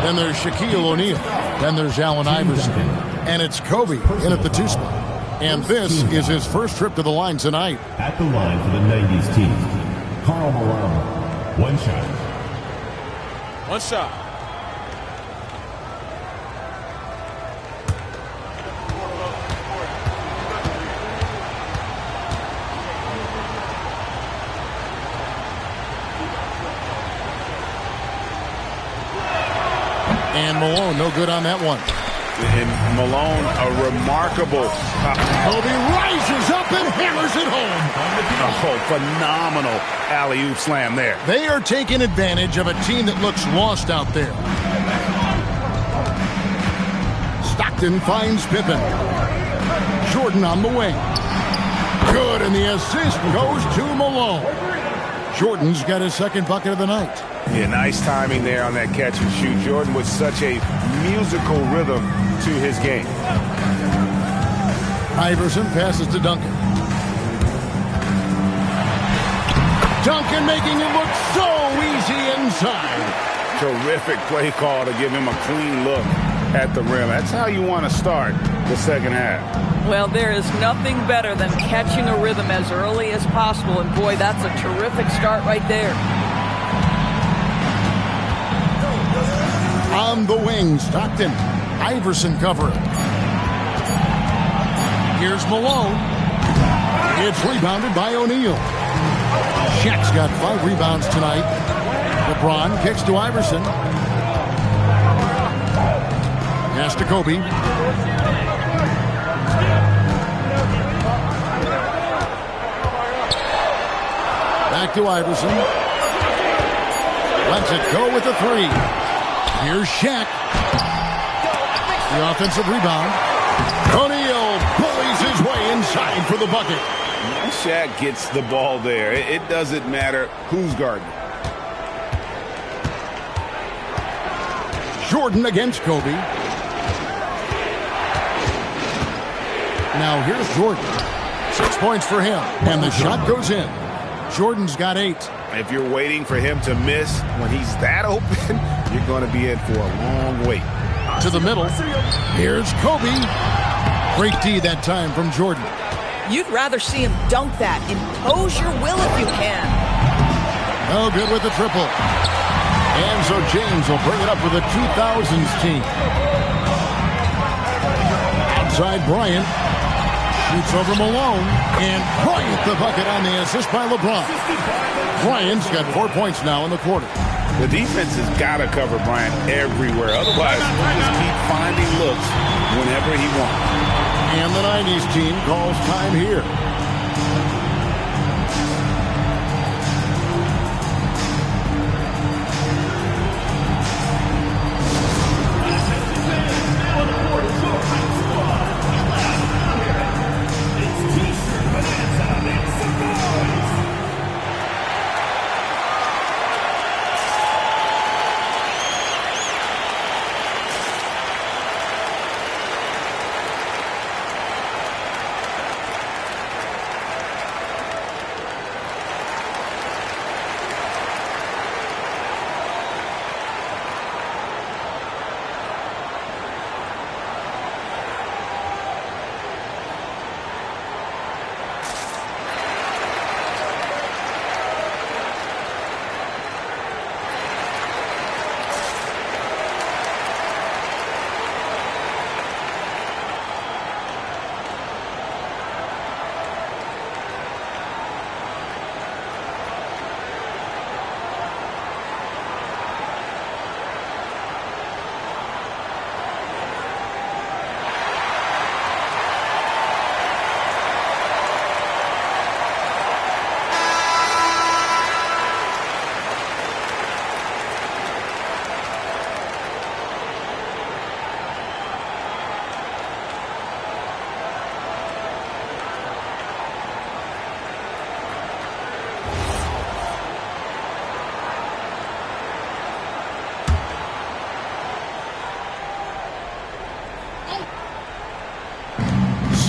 Then there's Shaquille O'Neal. Then there's Allen Iverson. And it's Kobe in at the 2 spot. And this is his first trip to the line tonight. At the line for the 90s team, Karl Malone. One shot. One shot. And Malone, no good on that one. And Malone, a remarkable... Kobe rises up and hammers it home. Oh, phenomenal alley-oop slam there. They are taking advantage of a team that looks lost out there. Stockton finds Pippen. Jordan on the wing. Good, and the assist goes to Malone. Jordan's got his 2nd bucket of the night. Yeah, nice timing there on that catch and shoot. Jordan with such a musical rhythm to his game. Iverson passes to Duncan. Duncan making it look so easy inside. Terrific play call to give him a clean look at the rim. That's how you want to start the second half. Well, there is nothing better than catching a rhythm as early as possible. And boy, that's a terrific start right there. On the wing, Stockton. Iverson covering. Here's Malone. It's rebounded by O'Neal. Shaq's got 5 rebounds tonight. LeBron kicks to Iverson. Pass to Kobe. Back to Iverson. Lets it go with the 3. Here's Shaq. The offensive rebound. O'Neal bullies his way inside for the bucket. Shaq gets the ball there. It doesn't matter who's guarding. Jordan against Kobe. Now here's Jordan. 6 points for him. And the shot goes in. Jordan's got 8. If you're waiting for him to miss when he's that open, you're going to be in for a long wait. To the middle. Here's Kobe. Great D that time from Jordan. You'd rather see him dunk that. Impose your will if you can. No good with the triple. And so James will bring it up for the 2000s team. Outside Bryant. Shoots over Malone. And Bryant the bucket on the assist by LeBron. Bryant's got 4 points now in the quarter. The defense has got to cover Bryant everywhere. Otherwise, we'll just keep finding looks whenever he wants. And the 90s team calls time here.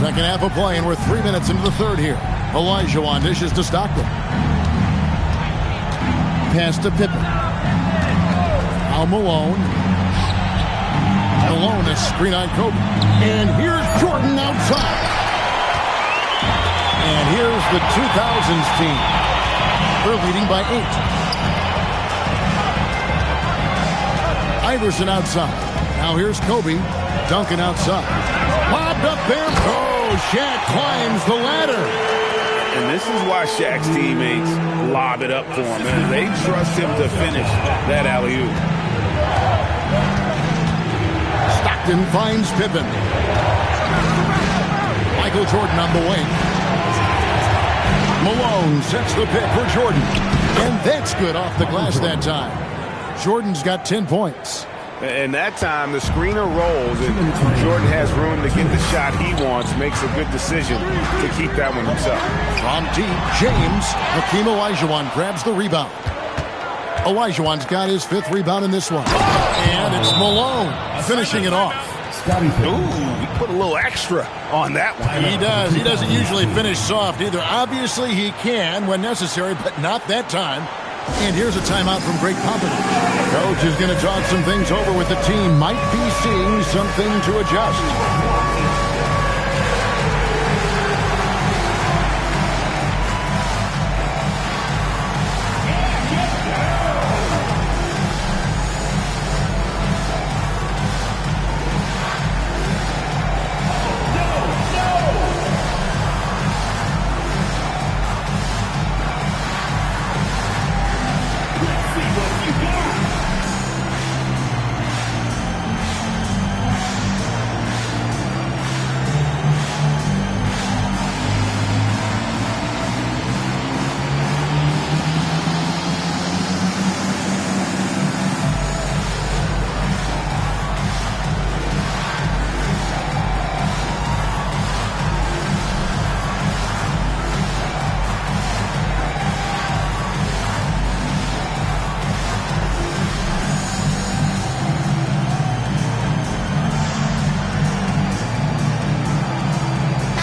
Second half of play, and we're 3 minutes into the third here. Olajuwon dishes to Stockton. Pass to Pippen. Now Malone. Malone is screen on Kobe. And here's Jordan outside. And here's the 2000s team. They're leading by 8. Iverson outside. Now here's Kobe. Duncan outside. Lobbed up there. Oh, Shaq climbs the ladder. And this is why Shaq's teammates lob it up for him. And they trust him to finish that alley-oop. Stockton finds Pippen. Michael Jordan on the wing. Malone sets the pick for Jordan. And that's good off the glass that time. Jordan's got 10 points. And that time, the screener rolls, and Jordan has room to get the shot he wants, makes a good decision to keep that one himself. From deep, James. Hakeem Olajuwon grabs the rebound. Olajuwon's got his 5th rebound in this one. And it's Malone finishing it off. Ooh, he put a little extra on that one. He does. He doesn't usually finish soft either. Obviously, he can when necessary, but not that time. And here's a timeout from Greg Popovich. Coach is going to talk some things over with the team. Might be seeing something to adjust.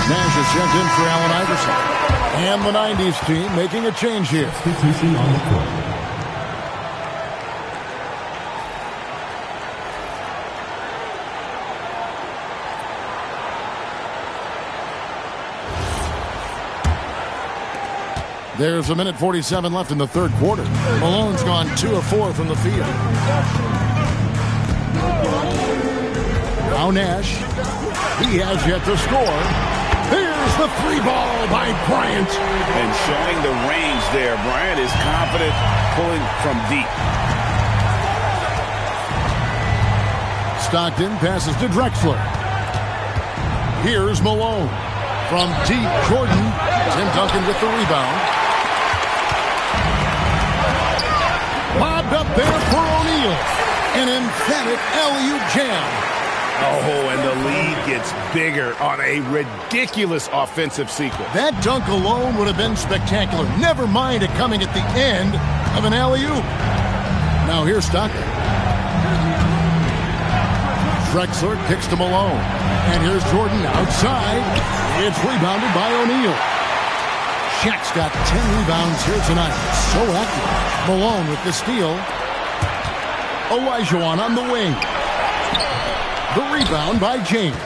Nash is sent in for Allen Iverson. And the 90s team making a change here. Substitution on the court. There's 1:47 left in the third quarter. Malone's gone 2 of 4 from the field. Now Nash. He has yet to score. Here's the 3-ball by Bryant. And showing the range there. Bryant is confident pulling from deep. Stockton passes to Drexler. Here's Malone. From deep, Jordan. Tim Duncan with the rebound. Bobbed up there for O'Neal. An emphatic alley-oop jam. Oh, and the lead gets bigger on a ridiculous offensive sequence. That dunk alone would have been spectacular. Never mind it coming at the end of an alley-oop. Now here's Stockton. Drexler kicks to Malone. And here's Jordan outside. It's rebounded by O'Neal. Shaq's got 10 rebounds here tonight. So active. Malone with the steal. Olajuwon on the wing. The rebound by James.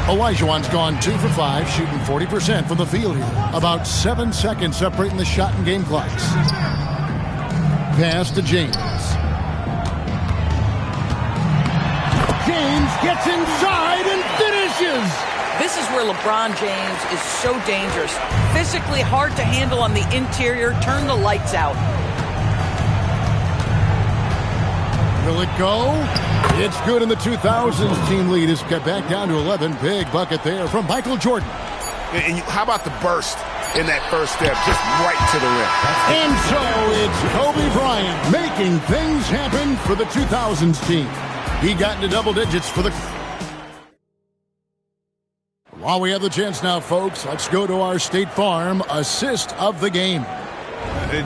Olajuwon's gone 2 for 5, shooting 40% from the field here. About 7 seconds separating the shot and game clocks. Pass to James. James gets inside and finishes. This is where LeBron James is so dangerous. Physically hard to handle on the interior. Turn the lights out. Will it go? It's good, and the 2000s team lead is cut back down to 11. Big bucket there from Michael Jordan. And how about the burst in that first step, just right to the rim? And so it's Kobe Bryant making things happen for the 2000s team. He got into double digits for the... While we have the chance now, folks, let's go to our State Farm assist of the game.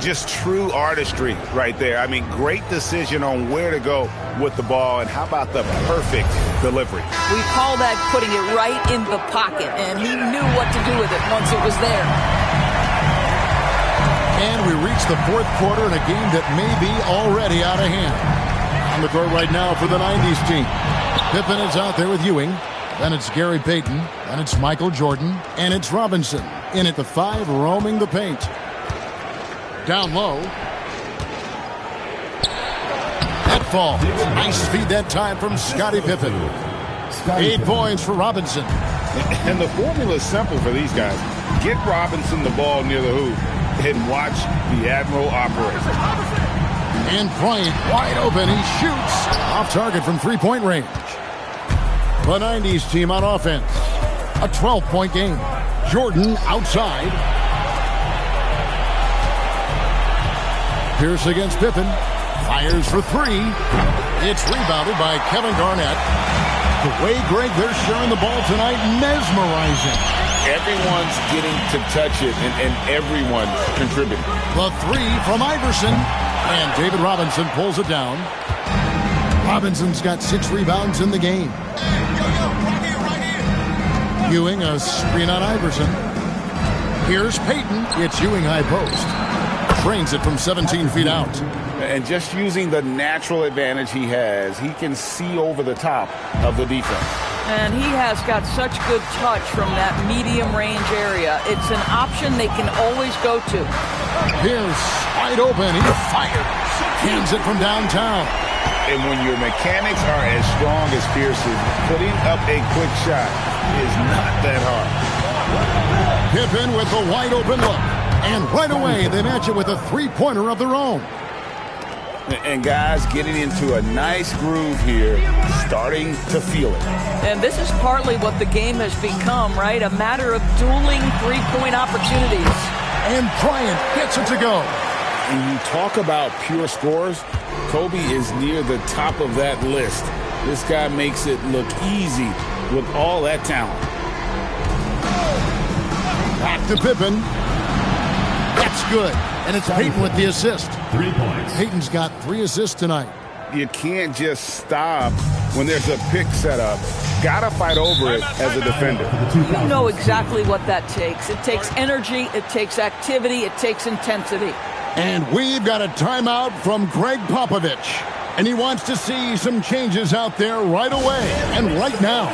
Just true artistry right there. I mean, great decision on where to go with the ball, and how about the perfect delivery? We call that putting it right in the pocket, and he knew what to do with it once it was there. And we reach the fourth quarter in a game that may be already out of hand. On the court right now for the 90s team. Pippen is out there with Ewing. Then it's Gary Payton. Then it's Michael Jordan. And it's Robinson. In at the 5, roaming the paint. Down low. That fall. Nice feed that time from Scottie Pippen. 8 points for Robinson. And the formula is simple for these guys. Get Robinson the ball near the hoop and watch the Admiral operate. And Bryant wide open. He shoots off target from 3-point range. The 90s team on offense. A 12-point game. Jordan outside. Pierce against Pippen. Fires for 3. It's rebounded by Kevin Garnett. The way, Greg, they're sharing the ball tonight, mesmerizing. Everyone's getting to touch it, and everyone contributing. The 3 from Iverson. And David Robinson pulls it down. Robinson's got 6 rebounds in the game. Ewing a screen on Iverson. Here's Payton. It's Ewing high post. Trains it from 17 feet out. And just using the natural advantage he has, he can see over the top of the defense. And he has got such good touch from that medium range area. It's an option they can always go to. Here's wide open. He fires. Hands it from downtown. And when your mechanics are as strong as Pierce's, putting up a quick shot is not that hard. Pippen with the wide open look. And right away, they match it with a three-pointer of their own. And guys getting into a nice groove here, starting to feel it. And this is partly what the game has become, right? A matter of dueling three-point opportunities. And Bryant gets it to go. When you talk about pure scores, Kobe is near the top of that list. This guy makes it look easy with all that talent. Back to Pippen. That's good. And it's Payton with the assist. 3 points. Payton's got 3 assists tonight. You can't just stop when there's a pick set up. Gotta fight over it as a defender. You know exactly what that takes. It takes energy, it takes activity, it takes intensity. And we've got a timeout from Greg Popovich. And he wants to see some changes out there right away and right now.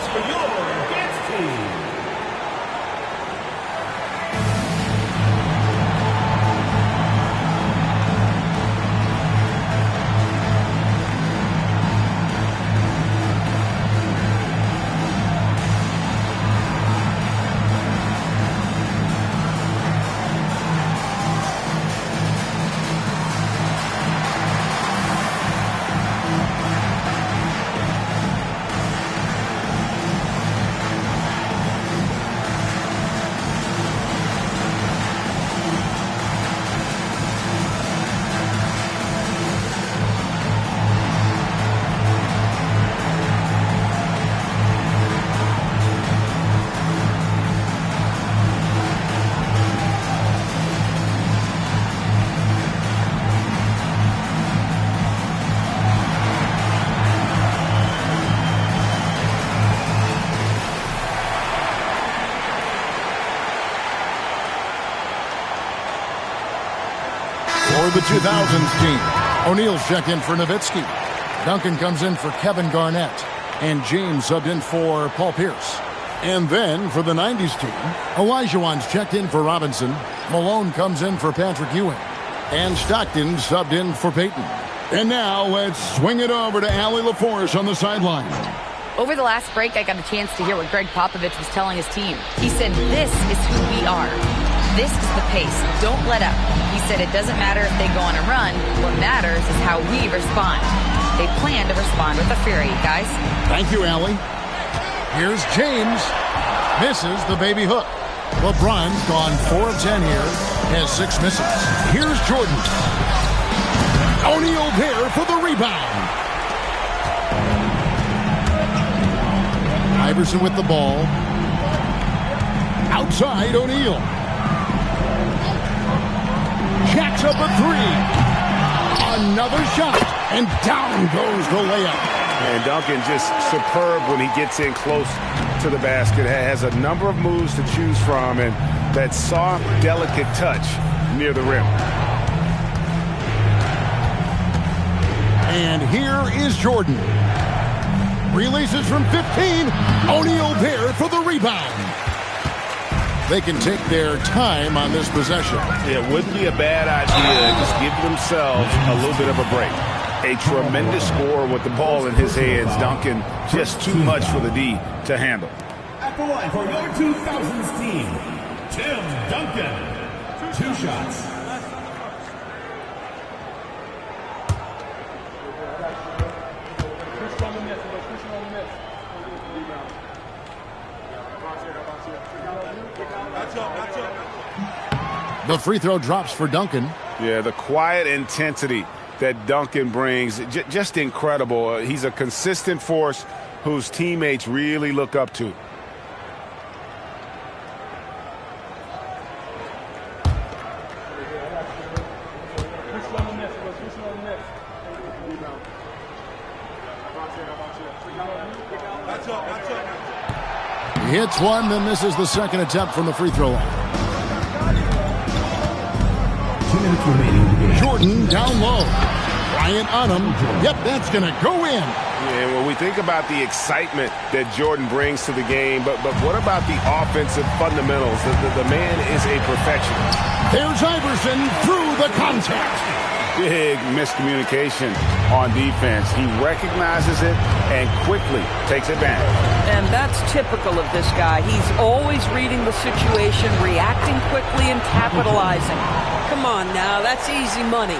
The 2000s team. O'Neal's checked in for Nowitzki. Duncan comes in for Kevin Garnett. And James subbed in for Paul Pierce. And then for the 90s team, Olajuwon's checked in for Robinson. Malone comes in for Patrick Ewing. And Stockton subbed in for Payton. And now let's swing it over to Allie LaForce on the sideline. Over the last break, I got a chance to hear what Greg Popovich was telling his team. He said, "This is who we are. This is the pace. Don't let up." He said it doesn't matter if they go on a run. What matters is how we respond. They plan to respond with a fury, guys. Thank you, Allie. Here's James. Misses the baby hook. LeBron's gone 4 of 10 here. Has 6 misses. Here's Jordan. O'Neal there for the rebound. Iverson with the ball. Outside, O'Neal. Jacks up a 3. Another shot. And down goes the layup. And Duncan just superb when he gets in close to the basket. Has a number of moves to choose from. And that soft, delicate touch near the rim. And here is Jordan. Releases from 15. O'Neal there for the rebound. They can take their time on this possession. It wouldn't be a bad idea to just give themselves a little bit of a break. A tremendous score with the ball in his hands. Duncan, just too much for the D to handle. At the line for your 2000s team, Tim Duncan. 2 shots. The free throw drops for Duncan. Yeah, the quiet intensity that Duncan brings, just incredible. He's a consistent force whose teammates really look up to. He hits one, then misses the second attempt from the free throw line. 2 minutes remaining in the game. Jordan down low. Bryant on him. Yep, that's going to go in. Yeah, when we think about the excitement that Jordan brings to the game, but what about the offensive fundamentals? The man is a perfectionist. There's Iverson through the contact. Big miscommunication on defense. He recognizes it and quickly takes advantage. And that's typical of this guy. He's always reading the situation, reacting quickly, and capitalizing. Come on now, that's easy money.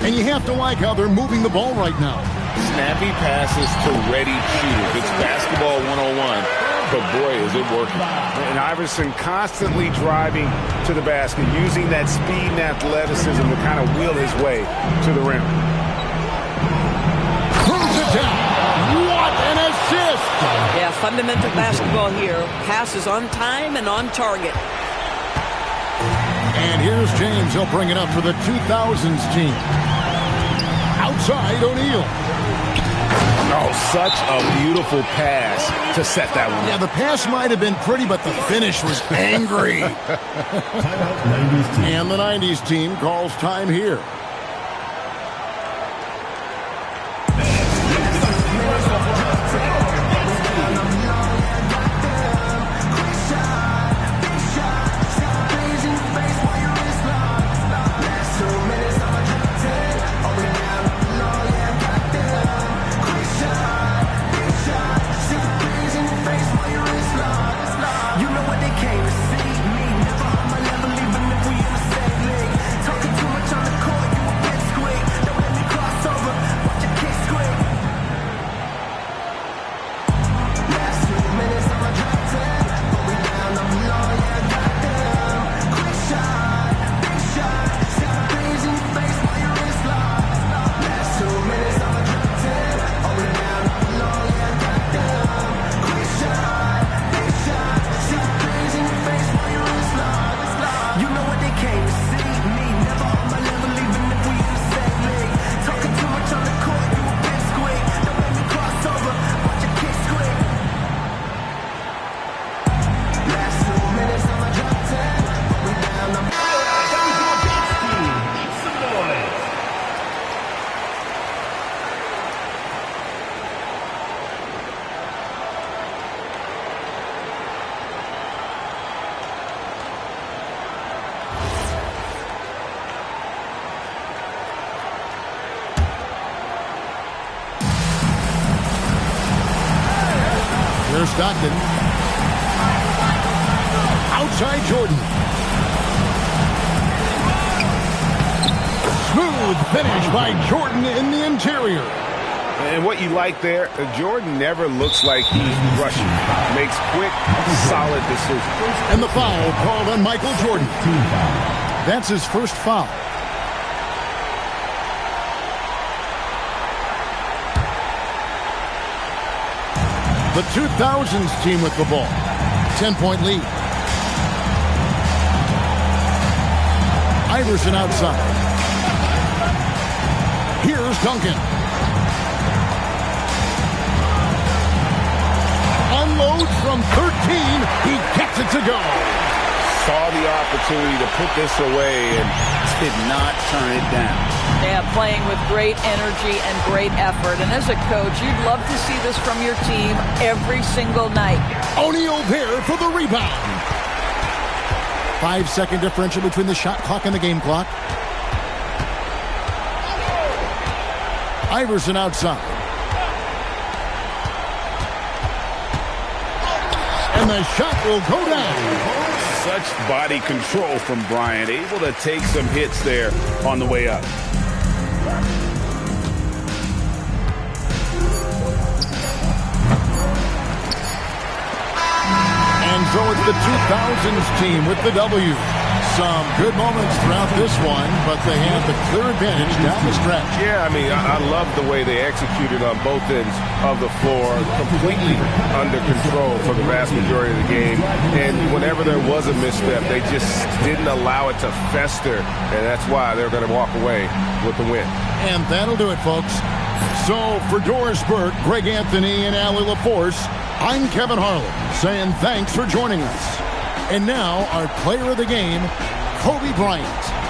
And you have to like how they're moving the ball right now. Snappy passes to ready shooters. It's basketball 101. But boy, is it working. And Iverson constantly driving to the basket, using that speed and athleticism to kind of wheel his way to the rim. Throws it down. What an assist! Yeah, fundamental basketball here. Passes on time and on target. And here's James. He'll bring it up for the 2000s team. Outside, O'Neal. Oh, such a beautiful pass to set that one. Yeah, the pass might have been pretty, but the finish was angry. And the 90s team calls time here. Stockton. Outside Jordan. Smooth finish by Jordan in the interior. And what you like there, Jordan never looks like he's rushing. Makes quick, solid decisions. And the foul called on Michael Jordan. That's his first foul. The 2000s team with the ball. 10-point lead. Iverson outside. Here's Duncan. Unloads from 13. He gets it to go. Saw the opportunity to put this away and did not turn it down. Yeah, playing with great energy and great effort. And as a coach, you'd love to see this from your team every single night. O'Neal there for the rebound. 5-second differential between the shot clock and the game clock. Iverson outside. And the shot will go down. Such body control from Bryant, able to take some hits there on the way up. And so it's the 2000s team with the W. Some good moments throughout this one, but they had the clear advantage down the stretch. Yeah, I mean, I love the way they executed on both ends of the floor, completely under control for the vast majority of the game. And whenever there was a misstep, they just didn't allow it to fester, and that's why they're going to walk away with the win. And that'll do it, folks. So for Doris Burke, Greg Anthony, and Allie LaForce, I'm Kevin Harlan saying thanks for joining us. And now our player of the game, Kobe Bryant.